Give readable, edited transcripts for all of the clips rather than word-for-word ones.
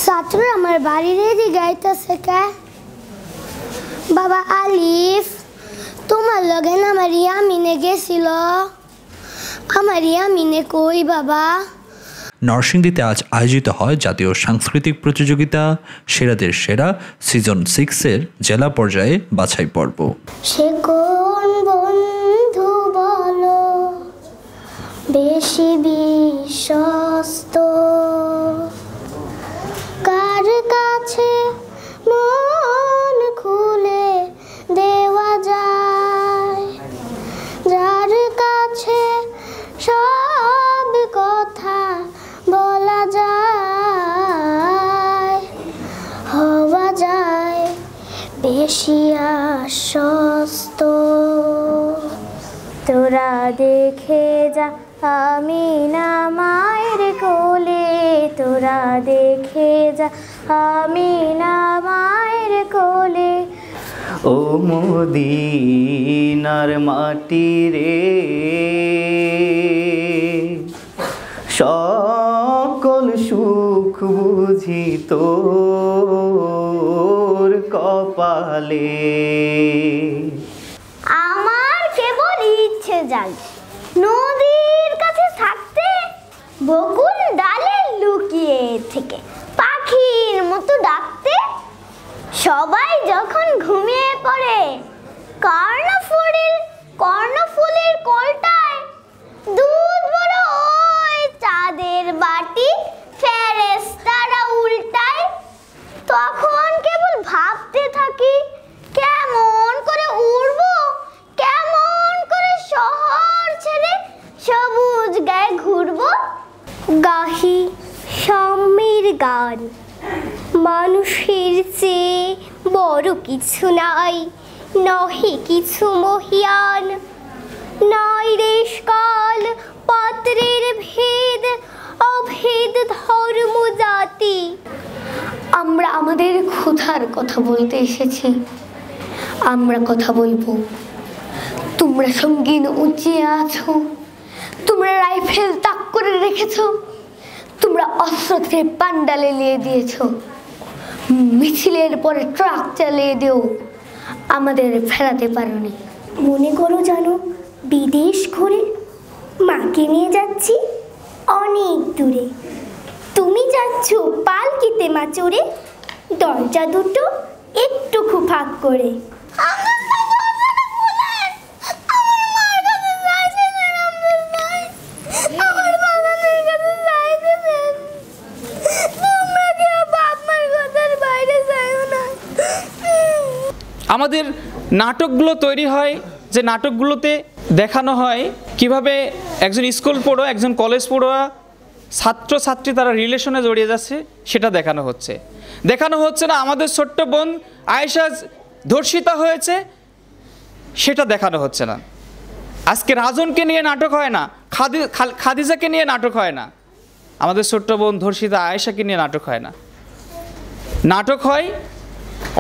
ছাত্ররা আমার বাড়ির এদিকে আইতাছে কে? বাবা আলিফ, তোমার লগে না আমার ইয়ামিনে গেছিল, আমার ইয়ামিনে কই বাবা? নরসিংদীতে আজ আয়োজিত হয় জাতীয় সাংস্কৃতিক প্রতিযোগিতা সেরাদের সেরা সিজন 6-এর জেলা পর্যায়ে বাছাই পর্ব। সে কোন বন্ধু বলো বেশি বিশ্বস্ত, কার কাছে মন খুলে দেওয়া যায়, যার কাছে সব কথা বলা যায়, হওয়া যায় বেশি আশ্বস্ত। তোরা দেখে যা আমি না মায়ের কোলে, তোরা দেখে যা আমি না মায়ের কোলে। ও মদিনার মাটি রে, সকল সুখ বুঝি তোর কপালে। আমার কেবল ইচ্ছে জাগে নদীর কাছে থাকতে, বকুল ডালে লুকিয়ে থেকে পাখির মতো ডাকতে। সবাই যখন ঘুমিয়ে পড়ে কর্ণফুলের কোলটায় দুধ বড় ওই চাঁদের বাটি ফেরেশতারা উল্টায়। তখন কেবল ভাবতে থাকি কেমন করে উড়বো, কেমন করে শহর ছেড়ে সবুজ গায়ে ঘুরবো। গাহি সাম্যের গান, মানুষের চেয়ে বড় কিছু নাই, নহে কিছু মহিয়ান। নাই দেশকাল পাত্রের ভেদ, অভেদ ধর্ম জাতি। আমরা আমাদের ক্ষুধার কথা বলতে এসেছি, আমরা কথা বলবো। তোমরা সঙ্গীন উঁচিয়ে আছো, তোমরা রাইফেল তাক করে রেখেছো, তোমরা অস্ত্রকে পান্ডালে নিয়ে দিয়েছো, মিছিলের পরে ট্রাক চালিয়ে দিও, আমাদের ফেরাতে পারোনি। মনে করো জানো বিদেশ ঘুরে মাকে নিয়ে যাচ্ছি অনেক দূরে, তুমি যাচ্ছ পালকিতে মা চড়ে, দরজা দুটো একটু ফাঁক করে। আমাদের নাটকগুলো তৈরি হয় যে নাটকগুলোতে দেখানো হয় কিভাবে একজন স্কুল পড়ুয়া একজন কলেজ পড়ুয়া ছাত্রছাত্রী তারা রিলেশনে জড়িয়ে যাচ্ছে, সেটা দেখানো হচ্ছে না আমাদের ছোট্ট বোন আয়েশা ধর্ষিতা হয়েছে, সেটা দেখানো হচ্ছে না। আজকে রাজনকে নিয়ে নাটক হয় না, খাদিজাকে নিয়ে নাটক হয় না, আমাদের ছোট্ট বোন ধর্ষিতা আয়েশাকে নিয়ে নাটক হয় না, নাটক হয়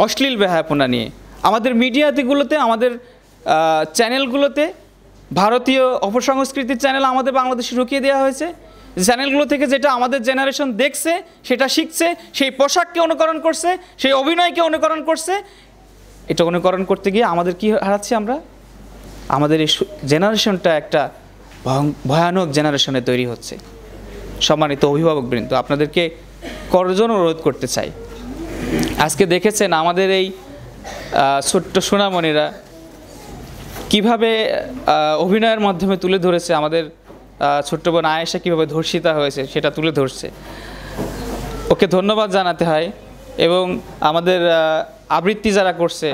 অশ্লীল বেহায়াপনা নিয়ে। আমাদের মিডিয়াগুলোতে, আমাদের চ্যানেলগুলোতে ভারতীয় অপসংস্কৃতির চ্যানেল আমাদের বাংলাদেশে ঢুকিয়ে দেওয়া হয়েছে। চ্যানেলগুলো থেকে যেটা আমাদের জেনারেশন দেখছে সেটা শিখছে, সেই পোশাককে অনুকরণ করছে, সেই অভিনয়কে অনুকরণ করছে। এটা অনুকরণ করতে গিয়ে আমাদের কি হারাচ্ছি আমরা? আমাদের এই জেনারেশনটা একটা ভয়ানক জেনারেশনে তৈরি হচ্ছে। সম্মানিত অভিভাবকবৃন্দ, আপনাদেরকে করজোড়ে অনুরোধ করতে চাই, আজকে দেখেছেন আমাদের এই ছোট্ট সোনামণিরা কিভাবে অভিনয়ের মাধ্যমে তুলে ধরেছে, আমাদের ছোট্ট বোন আয়েশা কীভাবে ধর্ষিতা হয়েছে সেটা তুলে ধরছে। ওকে ধন্যবাদ জানাতে হয়। এবং আমাদের আবৃত্তি যারা করছে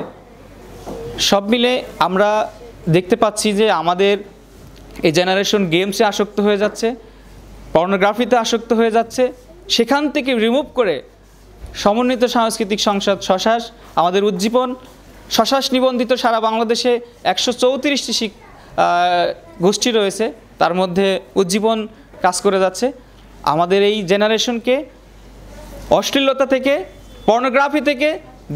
সব মিলে আমরা দেখতে পাচ্ছি যে আমাদের এই জেনারেশন গেমসে আসক্ত হয়ে যাচ্ছে, পর্নোগ্রাফিতে আসক্ত হয়ে যাচ্ছে। সেখান থেকে রিমুভ করে সমন্বিত সাংস্কৃতিক সংসদ শশাস, আমাদের উজ্জীবন শশাস নিবন্ধিত সারা বাংলাদেশে 134টি গোষ্ঠী রয়েছে, তার মধ্যে উজ্জীবন কাজ করে যাচ্ছে। আমাদের এই জেনারেশনকে অশ্লীলতা থেকে, পর্নোগ্রাফি থেকে,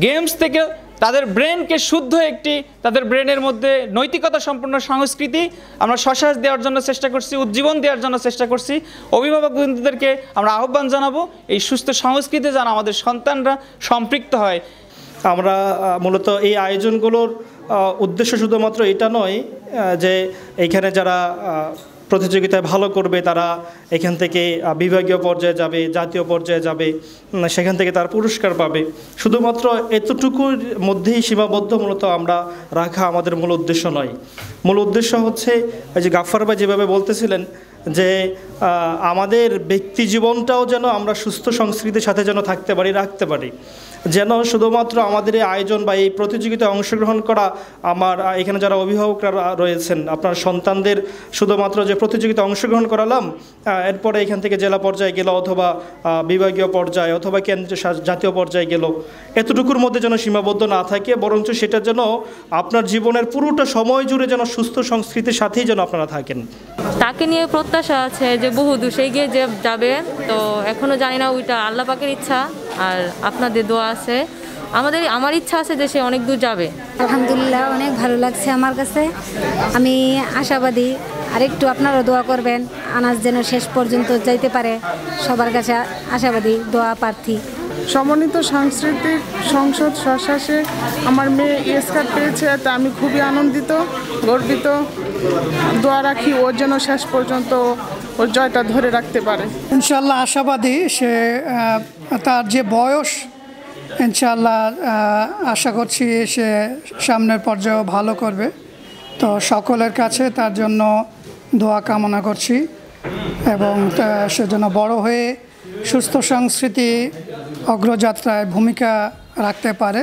গেমস থেকে তাদের ব্রেনকে শুদ্ধ একটি, তাদের ব্রেনের মধ্যে নৈতিকতা সম্পন্ন সংস্কৃতি আমরা শ্বাস দেওয়ার জন্য চেষ্টা করছি, উজ্জীবন দেওয়ার জন্য চেষ্টা করছি। অভিভাবক বন্ধুদেরকে আমরা আহ্বান জানাবো এই সুস্থ সংস্কৃতি যেন আমাদের সন্তানরা সম্পৃক্ত হয়। আমরা মূলত এই আয়োজনগুলোর উদ্দেশ্য শুধুমাত্র এটা নয় যে এইখানে যারা প্রতিযোগিতায় ভালো করবে তারা এখান থেকে বিভাগীয় পর্যায়ে যাবে, জাতীয় পর্যায়ে যাবে, সেখান থেকে তার পুরস্কার পাবে, শুধুমাত্র এতটুকুর মধ্যেই সীমাবদ্ধ মূলত আমরা রাখা আমাদের মূল উদ্দেশ্য নয়। মূল উদ্দেশ্য হচ্ছে এই যে গাফফার ভাই যেভাবে বলতেছিলেন যে আমাদের ব্যক্তি জীবনটাও যেন আমরা সুস্থ সংস্কৃতির সাথে যেন থাকতে পারি, রাখতে পারি, যেন শুধুমাত্র আমাদের এই আয়োজন বা এই প্রতিযোগিতায় অংশগ্রহণ করা, আমার এখানে যারা অভিভাবকরা রয়েছেন আপনার সন্তানদের শুধুমাত্র যে প্রতিযোগিতায় অংশগ্রহণ করালাম, এরপরে এখান থেকে জেলা পর্যায়ে গেল অথবা বিভাগীয় পর্যায়ে অথবা কেন্দ্রীয় জাতীয় পর্যায়ে গেল, এতটুকুর মধ্যে যেন সীমাবদ্ধ না থাকে, বরঞ্চ সেটা যেন আপনার জীবনের পুরোটা সময় জুড়ে যেন সুস্থ সংস্কৃতির সাথেই যেন আপনারা থাকেন। তাকে নিয়ে প্রত্যাশা আছে যে বহু দূর এগিয়ে যাবে, তো এখনও জানি না, ওইটা আল্লাহ পাকের ইচ্ছা আর আপনাদের দোয়া আছে। আমার ইচ্ছা আছে যে সে অনেক দূর যাবে। আলহামদুলিল্লাহ, অনেক ভালো লাগছে আমার কাছে। আমি আশাবাদী, আরেকটু আপনারা দোয়া করবেন আনাজ যেন শেষ পর্যন্ত যাইতে পারে, সবার কাছে আশাবাদী, দোয়া প্রার্থী। সমন্বিত সাংস্কৃতিক সংসদ শ্বাসে আমার মেয়ে পুরস্কার পেয়েছে, তা আমি খুবই আনন্দিত, গর্বিত। দোয়া রাখি ওর যেন শেষ পর্যন্ত ওর জয়টা ধরে রাখতে পারে। ইনশাল্লাহ আশাবাদী, সে তার যে বয়স, ইনশাল্লাহ আশা করছি সে সামনের পর্যায়েও ভালো করবে। তো সকলের কাছে তার জন্য দোয়া কামনা করছি এবং সে যেন বড় হয়ে সুস্থ সংস্কৃতি অগ্রযাত্রায় ভূমিকা রাখতে পারে।